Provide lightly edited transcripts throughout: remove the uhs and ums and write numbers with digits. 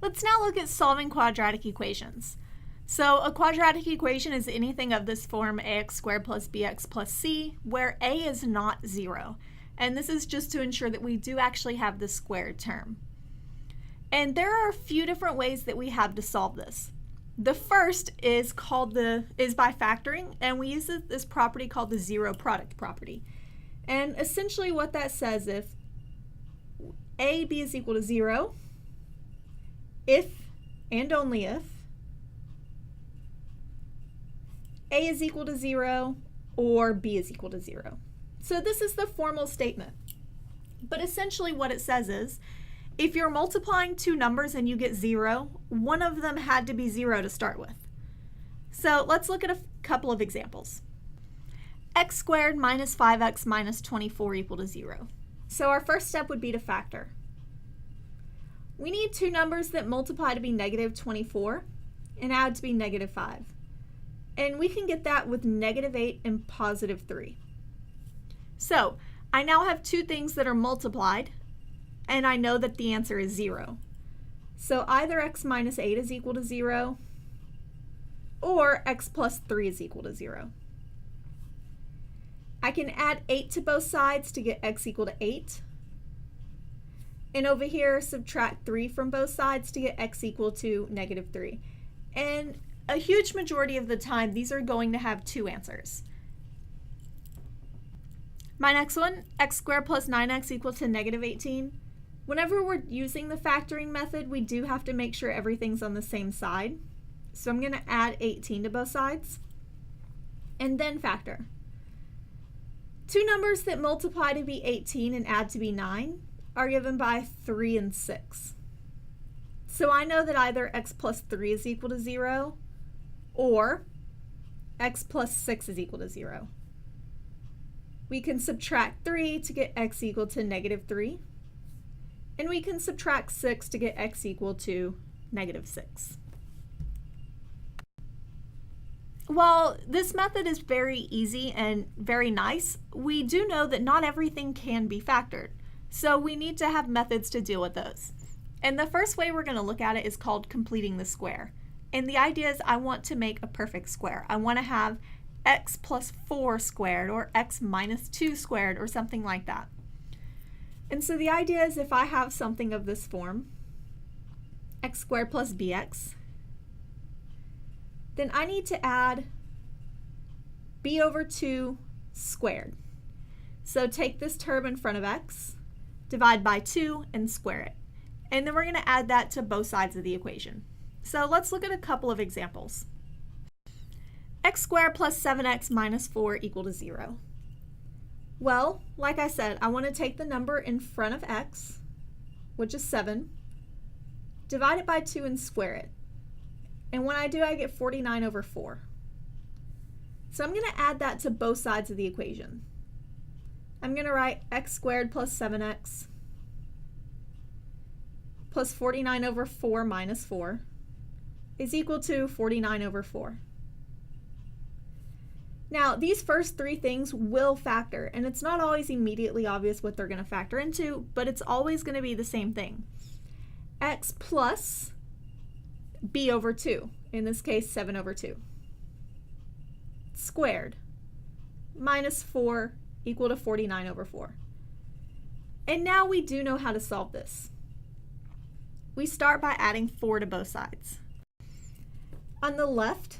Let's now look at solving quadratic equations. So a quadratic equation is anything of this form, ax squared plus bx plus c, where a is not 0. And this is just to ensure that we do actually have the squared term. And there are a few different ways that we have to solve this. The first is by factoring, and we use this property called the zero product property. And essentially what that says, if b is equal to 0, if and only if a is equal to 0 or b is equal to 0. So this is the formal statement. But essentially what it says is, if you're multiplying two numbers and you get 0, one of them had to be 0 to start with. So let's look at a couple of examples. X squared minus 5x minus 24 equal to 0. So our first step would be to factor. We need two numbers that multiply to be negative 24 and add to be negative 5. And we can get that with negative 8 and positive 3. So I now have two things that are multiplied, and I know that the answer is 0. So either x minus 8 is equal to 0, or x plus 3 is equal to 0. I can add 8 to both sides to get x equal to 8. And over here, subtract 3 from both sides to get x equal to negative 3. And a huge majority of the time, these are going to have two answers. My next one, x squared plus 9x equal to negative 18. Whenever we're using the factoring method, we do have to make sure everything's on the same side. So I'm going to add 18 to both sides and then factor. Two numbers that multiply to be 18 and add to be 9 are given by 3 and 6. So I know that either x plus 3 is equal to 0 or x plus 6 is equal to 0. We can subtract 3 to get x equal to negative 3. And we can subtract 6 to get x equal to negative 6. While this method is very easy and very nice, we do know that not everything can be factored. So we need to have methods to deal with those. And the first way we're going to look at it is called completing the square. And the idea is I want to make a perfect square. I want to have x plus 4 squared or x minus 2 squared or something like that. And so the idea is if I have something of this form, x squared plus bx, then I need to add b over 2 squared. So take this term in front of x, divide by 2, and square it. And then we're going to add that to both sides of the equation. So let's look at a couple of examples. X squared plus 7x minus 4 equal to 0. Well, like I said, I want to take the number in front of x, which is 7, divide it by 2 and square it. And when I do, I get 49 over 4. So I'm going to add that to both sides of the equation. I'm going to write x squared plus 7x plus 49 over 4 minus 4 is equal to 49 over 4. Now, these first three things will factor, and it's not always immediately obvious what they're going to factor into, but it's always going to be the same thing. X plus b over 2, in this case 7 over 2, squared, minus 4 equal to 49 over 4. And now we do know how to solve this. We start by adding 4 to both sides. On the left,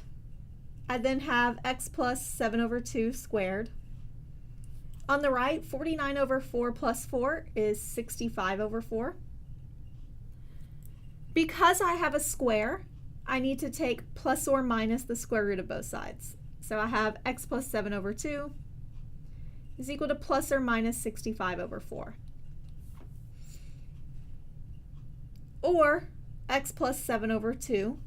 I then have x plus 7 over 2 squared. On the right, 49 over 4 plus 4 is 65 over 4. Because I have a square, I need to take plus or minus the square root of both sides. So I have x plus 7 over 2 is equal to plus or minus 65 over 4. Or x plus 7 over 2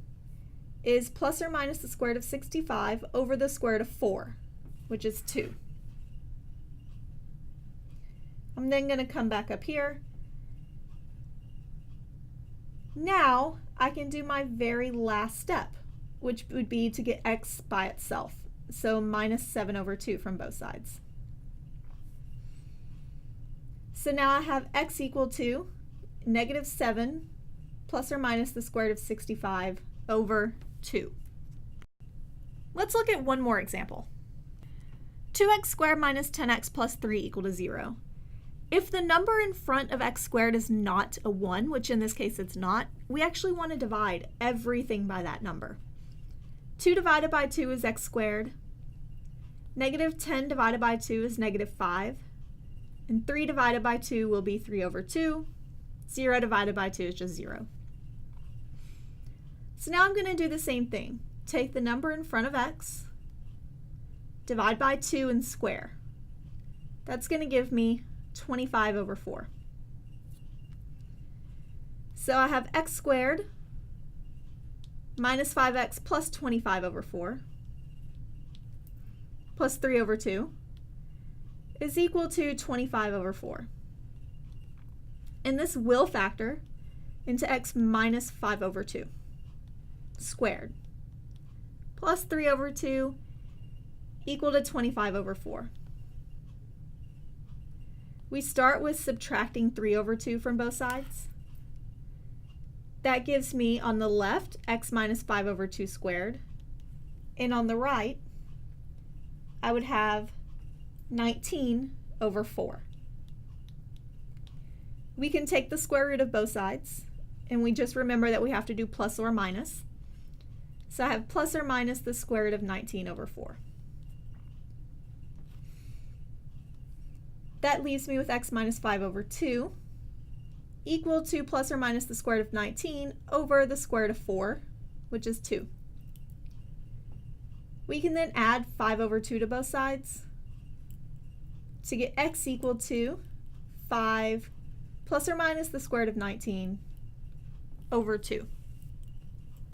is plus or minus the square root of 65 over the square root of 4, which is 2. I'm then going to come back up here. Now I can do my very last step, which would be to get x by itself. So minus 7 over 2 from both sides. So now I have x equal to negative 7 plus or minus the square root of 65 over 2. Let's look at one more example. 2x squared minus 10x plus 3 equal to 0. If the number in front of x squared is not a 1, which in this case it's not, we actually want to divide everything by that number. 2 divided by 2 is x squared. Negative 10 divided by 2 is negative 5. And 3 divided by 2 will be 3 over 2. 0 divided by 2 is just 0. So now I'm going to do the same thing. Take the number in front of x, divide by 2 and square. That's going to give me 25 over 4. So I have x squared minus 5x plus 25 over 4 plus 3 over 2 is equal to 25 over 4. And this will factor into x minus 5 over 2 squared plus 3 over 2 equal to 25 over 4. We start with subtracting 3 over 2 from both sides. That gives me on the left x minus 5 over 2 squared, and on the right I would have 19 over 4. We can take the square root of both sides, and we just remember that we have to do plus or minus. So I have plus or minus the square root of 19 over 4. That leaves me with x minus 5 over 2 equal to plus or minus the square root of 19 over the square root of 4, which is 2. We can then add 5 over 2 to both sides to get x equal to 5 plus or minus the square root of 19 over 2.